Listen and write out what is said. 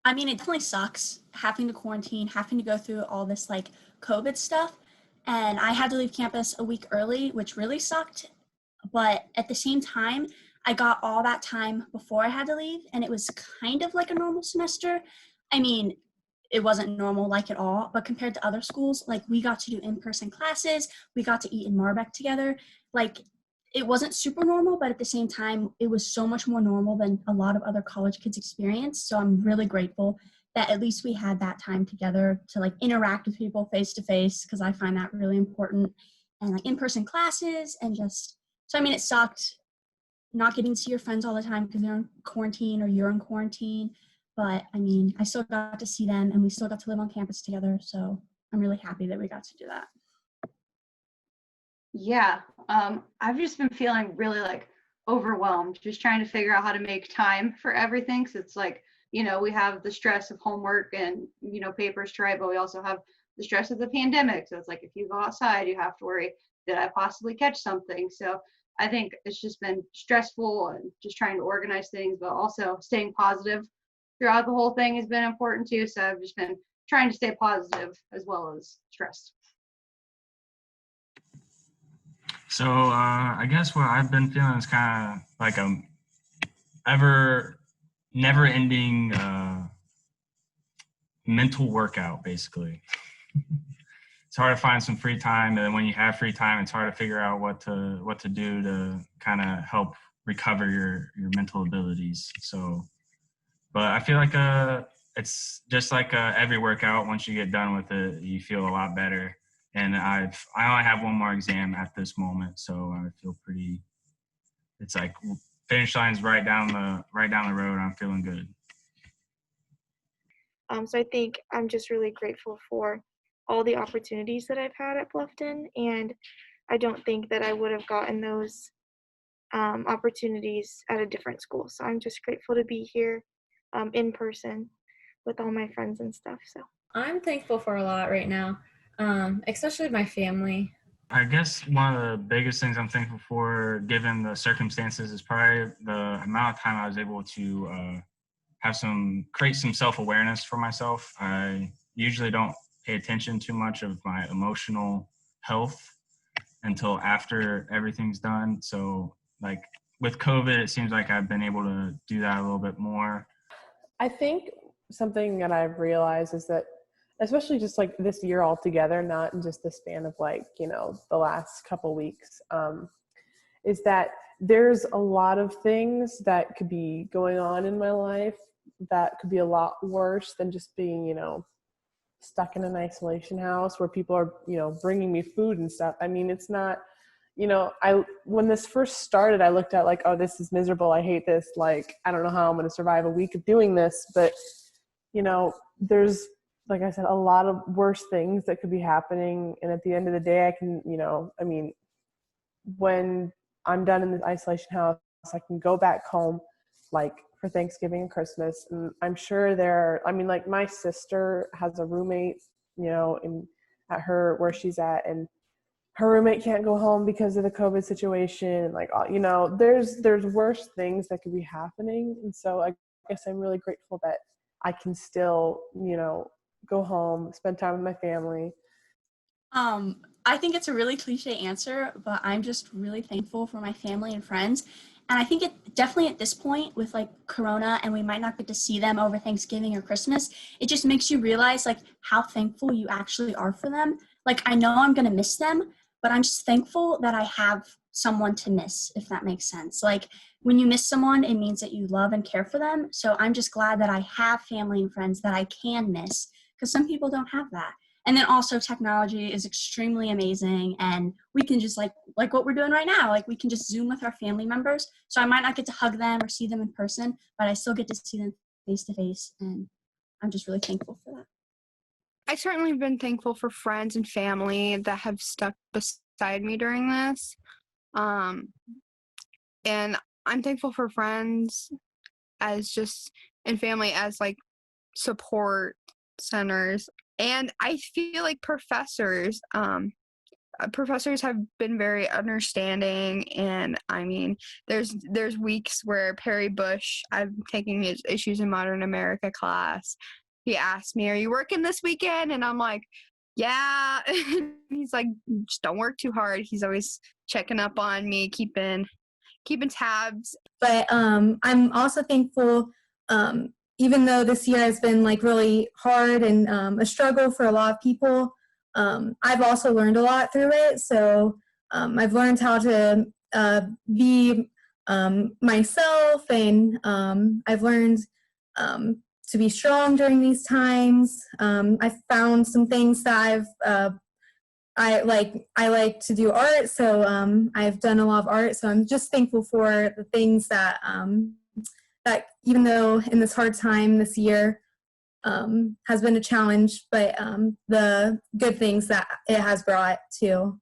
I mean, it definitely sucks having to quarantine, having to go through all this like COVID stuff. And I had to leave campus a week early, which really sucked. But at the same time, I got all that time before I had to leave, and it was kind of like a normal semester. I mean, it wasn't normal like at all, but compared to other schools, like we got to do in-person classes, we got to eat in Marbeck together. Like it wasn't super normal, but at the same time, it was so much more normal than a lot of other college kids experience. So I'm really grateful that at least we had that time together to like interact with people face to face, because I find that really important. And like in-person classes and just, so I mean, it sucked not getting to see your friends all the time because they're in quarantine or you're in quarantine. But I mean, I still got to see them and we still got to live on campus together. So I'm really happy that we got to do that. Yeah, I've just been feeling really like overwhelmed, just trying to figure out how to make time for everything. So it's like, we have the stress of homework and, papers to write, but we also have the stress of the pandemic. So it's like, if you go outside, you have to worry, did I possibly catch something? So I think it's just been stressful and just trying to organize things, but also staying positive throughout the whole thing has been important too. So I've just been trying to stay positive as well as stressed. So I guess what I've been feeling is kind of like a never-ending mental workout, basically. It's hard to find some free time, and when you have free time, it's hard to figure out what to do to kind of help recover your mental abilities. So, but I feel like it's just like every workout. Once you get done with it, you feel a lot better. And I only have one more exam at this moment, so I feel pretty. It's like finish line's right down the road. I'm feeling good. So I think I'm just really grateful for all the opportunities that I've had at Bluffton, and I don't think that I would have gotten those opportunities at a different school. So I'm just grateful to be here in person with all my friends and stuff. So I'm thankful for a lot right now, especially my family. I guess one of the biggest things I'm thankful for, given the circumstances, is probably the amount of time I was able to create some self-awareness for myself. I usually don't pay attention too much of my emotional health until after everything's done. So like with COVID, it seems like I've been able to do that a little bit more. I think something that I've realized is that, especially just like this year altogether, not in just the span of like, the last couple weeks, is that there's a lot of things that could be going on in my life that could be a lot worse than just being, stuck in an isolation house where people are, bringing me food and stuff. I mean, it's not, when this first started, I looked at like, oh, this is miserable. I hate this. Like, I don't know how I'm going to survive a week of doing this. But, there's, like I said, a lot of worse things that could be happening. And at the end of the day, I can, when I'm done in the isolation house, I can go back home, like for Thanksgiving and Christmas. And I'm sure like my sister has a roommate, at her, where she's at, and her roommate can't go home because of the COVID situation. Like, there's worse things that could be happening. And so I guess I'm really grateful that I can still, go home, spend time with my family. I think it's a really cliche answer, but I'm just really thankful for my family and friends. And I think it definitely at this point with like Corona and we might not get to see them over Thanksgiving or Christmas, it just makes you realize like how thankful you actually are for them. Like I know I'm going to miss them, but I'm just thankful that I have someone to miss, if that makes sense. Like when you miss someone, it means that you love and care for them. So I'm just glad that I have family and friends that I can miss, because some people don't have that. And then also technology is extremely amazing, and we can just like what we're doing right now, like we can just Zoom with our family members. So I might not get to hug them or see them in person, but I still get to see them face to face, and I'm just really thankful for that. I've certainly been thankful for friends and family that have stuck beside me during this. And I'm thankful for friends and family as like support centers. And I feel like professors, professors have been very understanding, and I mean, there's weeks where Perry Bush, I'm taking his Issues in Modern America class. He asked me, "Are you working this weekend?" And I'm like, "Yeah." He's like, "Just don't work too hard." He's always checking up on me, keeping tabs. But I'm also thankful, even though this year has been like really hard and a struggle for a lot of people, I've also learned a lot through it. So I've learned how to be myself, and I've learned to be strong during these times. I've found some things that I like to do art, so I've done a lot of art. So I'm just thankful for the things that that even though in this hard time this year has been a challenge, but the good things that it has brought too.